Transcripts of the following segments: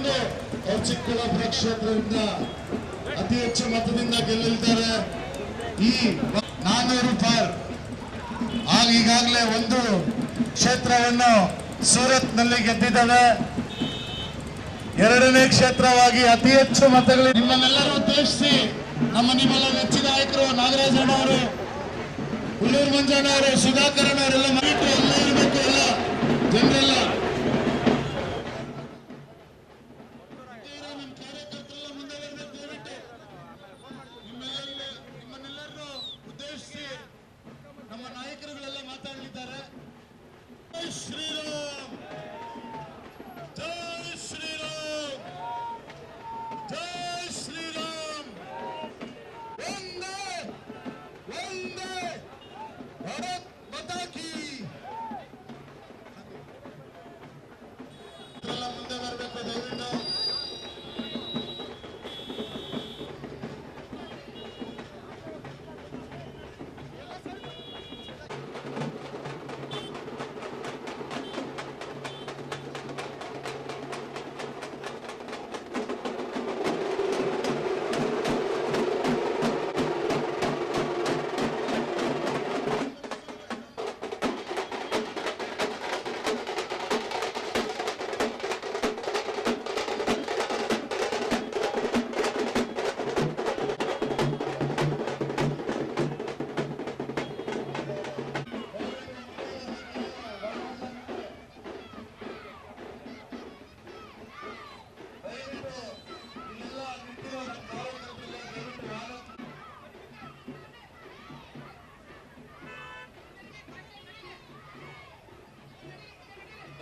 ಬಂದು ಅವ್ರು ಚಿಕ್ಕಬಳ್ಳಾಪುರ ಕ್ಷೇತ್ರದಿಂದ ಅತಿ ಹೆಚ್ಚು ಮತದಿಂದ ಗೆಲ್ಲಿದ್ದಾರೆ. ಈ 400 ಪಾರ್ ಈಗಾಗಲೇ ಒಂದು ಕ್ಷೇತ್ರವನ್ನು ಸೂರತ್ ನಲ್ಲಿ ಗೆದ್ದಿದ್ದಾವೆ. ಎರಡನೇ ಕ್ಷೇತ್ರವಾಗಿ ಅತಿ ಹೆಚ್ಚು ಮತಗಳು ನಿಮ್ಮನ್ನೆಲ್ಲರೂ ಉದ್ದೇಶಿಸಿ ನಿಮ್ಮೆಲ್ಲ ನೆಚ್ಚಿನ ನಾಯಕರು ನಾಗರಾಜಣ್ಣವರು, ಹುಲ್ಲೂರು ಮಂಜಣ್ಣವರು, ಸುಧಾಕರನ್ ಅವರೆಲ್ಲ ಮರಿಟ್ಟು ಎಲ್ಲ ಇರಬೇಕು. ಎಲ್ಲ ಜನರೆಲ್ಲ ನಮ್ಮ ಕಾರ್ಯಕರ್ತರೆಲ್ಲ ಮುಂದೆ ಬರಬೇಕು. ದಯವಿಟ್ಟು ನಿಮ್ಮನ್ನೆಲ್ಲರೂ ಉದ್ದೇಶಿಸಿ ನಮ್ಮ ನಾಯಕರುಗಳೆಲ್ಲ ಮಾತಾಡಲಿದ್ದಾರೆ. ಜೈ ಶ್ರೀರಾಮ್, ಜೈ ಶ್ರೀರಾಮ್, ಜೈ ಶ್ರೀರಾಮ್, ಒಂದೇ ಒಂದೇ ಭಾರತ್ ಮಾತಾ ಕೀ. ಮುಂದೆ ಬರಬೇಕು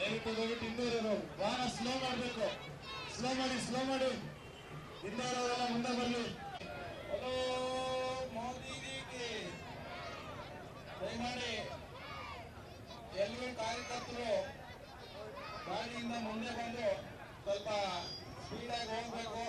ದಯವಿಟ್ಟು. ದಯವಿಟ್ಟು ಇನ್ನೂರು ವಾಹನ ಸ್ಲೋ ಮಾಡಬೇಕು. ಸ್ಲೋ ಮಾಡಿ ಇನ್ನೂರವರೆಲ್ಲ ಮುಂದೆ ಬರಲಿ. ಹಲೋ ಮೋದಿಜಿಗೆ ದಯಮಾಡಿ ಎಲ್ಲರೂ ಕಾರ್ಯಕರ್ತರು ಗಾಡಿಯಿಂದ ಮುಂದೆ ಬಂದು ಸ್ವಲ್ಪ ಸ್ಪೀಡಾಗಿ ಹೋಗ್ಬೇಕು.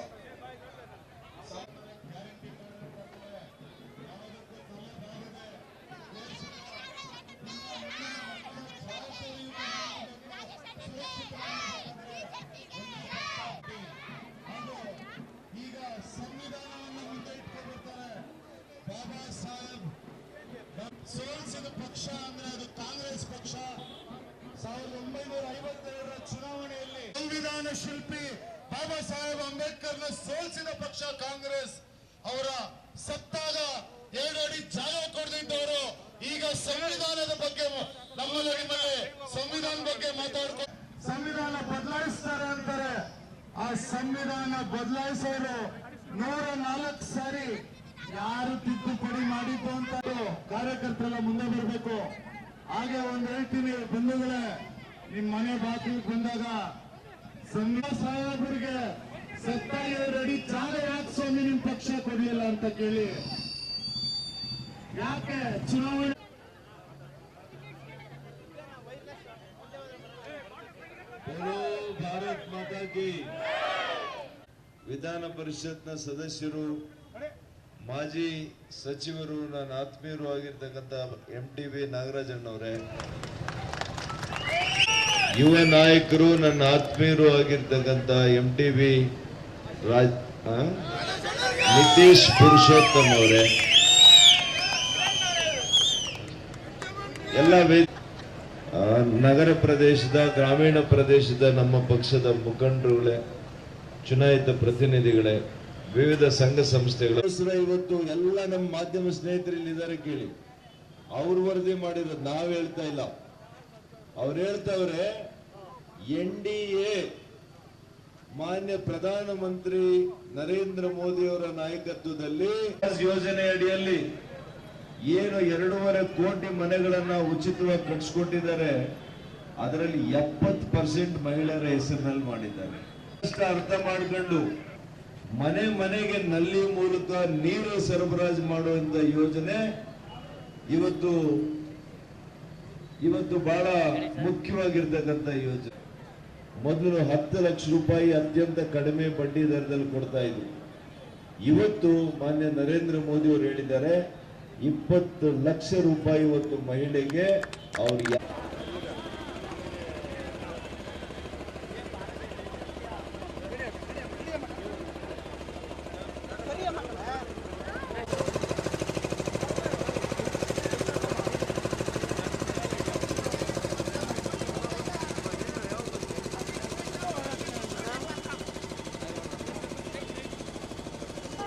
ಈಗ ಸಂವಿಧಾನವನ್ನು ಮುಂದೆ ಇಟ್ಕೊಂಡಿರ್ತಾರೆ. ಬಾಬಾ ಸಾಹೇಬ್ ಸೋಲಿಸಿದ ಪಕ್ಷ ಅಂದ್ರೆ ಅದು ಕಾಂಗ್ರೆಸ್ ಪಕ್ಷ. 1952ರ ಚುನಾವಣೆಯಲ್ಲಿ ಸಂವಿಧಾನ ಶಿಲ್ಪಿ ಬಾಬಾ ಸಾಹೇಬ್ ಅಂಬೇಡ್ಕರ್ನ ಸೋಲಿಸಿದ ಪಕ್ಷ ಕಾಂಗ್ರೆಸ್. ಅವರ ಸತ್ತಾಗ 2 ಅಡಿ ಜಾಗ ಕೊಡದಿದ್ದವರು ಈಗ ಸಂವಿಧಾನದ ಬಗ್ಗೆ ನಮ್ಮಲ್ಲಿ ಸಂವಿಧಾನ ಬಗ್ಗೆ ಮಾತಾಡ್ಕೊಂಡು ಸಂವಿಧಾನ ಬದಲಾಯಿಸ್ತಾರೆ ಅಂತಾರೆ. ಆ ಸಂವಿಧಾನ ಬದಲಾಯಿಸೋರು 104 ಸಾರಿ ಯಾರು ತಿದ್ದುಪಡಿ ಮಾಡಿದ್ದು ಅಂತ ಕಾರ್ಯಕರ್ತರೆಲ್ಲ ಮುಂದೆ ಬರಬೇಕು. ಹಾಗೆ ಒಂದ್ ಹೇಳ್ತೀನಿ ಬಂಧುಗಳೇ, ನಿಮ್ ಮನೆ ಬಾಗಿಲಿಗೆ ಬಂದಾಗ ಸಂವಿಧಾನ ಸಾಹೇಬರಿಗೆ 2 ಅಡಿ ಜಾಗ ಯಾಕೆ ಸ್ವಾಮಿ ನಿಮ್ ಪಕ್ಷ ಕೊಡ್ಲಿಲ್ಲ ಅಂತ ಕೇಳಿ. ಯಾಕೆ ಚುನಾವಣೆ ಭಾರತ್ ಮಾತಾ ಕೀ. ವಿಧಾನ ಪರಿಷತ್ನ ಸದಸ್ಯರು, ಮಾಜಿ ಸಚಿವರು, ನನ್ನ ಆತ್ಮೀಯರು ಆಗಿರ್ತಕ್ಕಂಥ MTV ನಾಗರಾಜಣ್ಣವರೇ, ಯುವ ನಾಯಕರು, ನನ್ನ ಆತ್ಮೀಯರು ಆಗಿರ್ತಕ್ಕಂಥ MTV ನಿತೀಶ್ ಪುರುಷೋತ್ತಮ್ ಅವರೇ, ಎಲ್ಲ ನಗರ ಪ್ರದೇಶದ, ಗ್ರಾಮೀಣ ಪ್ರದೇಶದ ನಮ್ಮ ಪಕ್ಷದ ಮುಖಂಡರುಗಳೇ, ಚುನಾಯಿತ ಪ್ರತಿನಿಧಿಗಳೇ, ವಿವಿಧ ಸಂಘ ಸಂಸ್ಥೆಗಳು, ಇವತ್ತು ಎಲ್ಲ ನಮ್ಮ ಮಾಧ್ಯಮ ಸ್ನೇಹಿತರಿದ್ದಾರೆ ಕೇಳಿ. ಅವ್ರು ವರದಿ ಮಾಡಿರೋದು ನಾವ್ ಹೇಳ್ತಾ ಇಲ್ಲ. ಅವ್ರು ಹೇಳ್ತಾವ್ರೆ NDA ಮಾನ್ಯ ಪ್ರಧಾನಮಂತ್ರಿ ನರೇಂದ್ರ ಮೋದಿ ಅವರ ನಾಯಕತ್ವದಲ್ಲಿ ಯೋಜನೆ ಅಡಿಯಲ್ಲಿ ಏನು 2.5 ಕೋಟಿ ಮನೆಗಳನ್ನ ಉಚಿತವಾಗಿ ಕಟ್ಸ್ಕೊಟ್ಟಿದ್ದಾರೆ. ಅದರಲ್ಲಿ 70% ಮಹಿಳೆಯರ ಹೆಸರಿನಲ್ಲಿ ಮಾಡಿದ್ದಾರೆ. ಅರ್ಥ ಮಾಡ್ಕೊಂಡು ಮನೆ ಮನೆಗೆ ನಲ್ಲಿ ಮೂಲಕ ನೀರು ಸರಬರಾಜು ಮಾಡುವಂತ ಯೋಜನೆ ಇವತ್ತು ಬಹಳ ಮುಖ್ಯವಾಗಿರ್ತಕ್ಕಂಥ ಯೋಜನೆ. ಮೊದಲು 10 ಲಕ್ಷ ರೂಪಾಯಿ ಅತ್ಯಂತ ಕಡಿಮೆ ಬಡ್ಡಿ ದರದಲ್ಲಿ ಕೊಡ್ತಾ ಇದ್ರು. ಇವತ್ತು ಮಾನ್ಯ ನರೇಂದ್ರ ಮೋದಿ ಅವರು ಹೇಳಿದ್ದಾರೆ 20 ಲಕ್ಷ ರೂಪಾಯಿ ಇವತ್ತು ಮಹಿಳೆಗೆ ಅವ್ರಿಗೆ